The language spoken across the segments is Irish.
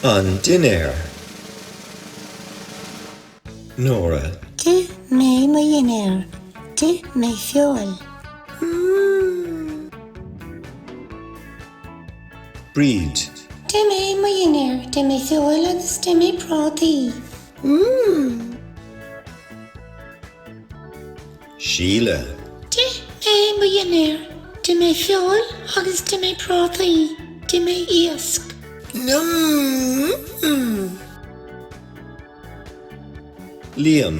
An dinnéir. Nora. Dinnéir. Dinnéir fiol. Mmmmm. Bríd. Dinnéir fiol agus dinnéir prátaí. Mmmmm. Síle. Dinnéir fiol agus dinnéir prátaí. Dinnéir iasc. Mmmmm. Liam.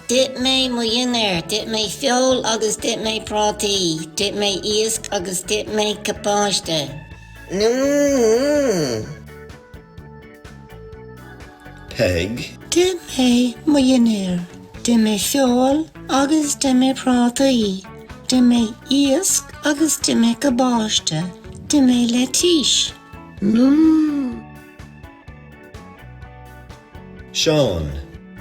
Dinnéir fiol agus dinnéir prátaí. Dinnéir iasc agus dinnéir capáiste. Mmmmm. Peg. Dinnéir fiol agus dinnéir prátaí. Dinnéir iasc agus dinnéir capáiste. Dinnéir letíis. Mmmmm. Sean.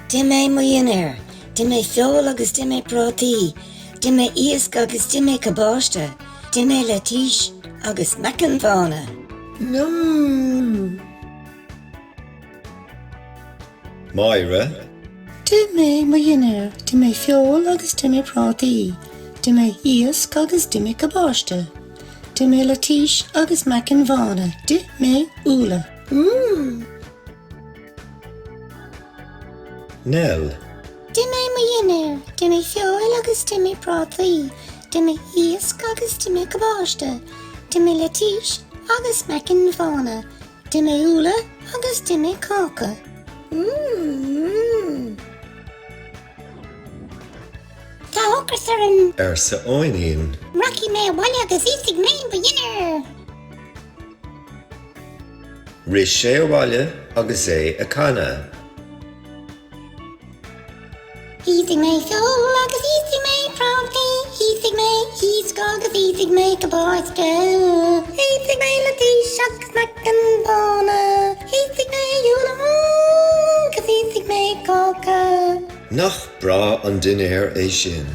Dinnéir fiol agus dinnéir prátaí. Dinnéir iasc agus dinnéir capáiste. Dinnéir letíis agus mecanmhána. Mmmmm. Myra. Dinnéir fiol agus dinnéir prátaí. Dinnéir iasc agus dinnéir capáiste. Dinnéir letíis agus mecanmhána. Dinnéir úla. Mmmmm. Nell. Dinnéir fiol agus dinnéir prátaí. Dinnéir iasc agus dinnéir capáiste. Dinnéir letíis agus mecanmhána. Dinnéir úla agus dinnéir cáca. Mmmmm. Tá ócras ar an Sa oinín. Rocky mé bhaile agus ísigh mé buíochas. Ris sé bhaile agus é a canna. Ísigh mé fiol agus ísigh mé prátaí. Ísigh mé iasc agus ísigh mé capáiste. Ísigh mé letíis agus mecanmhána. Ísigh mé úla agus ísigh mé cáca. Nach bra an dinnéir é sin.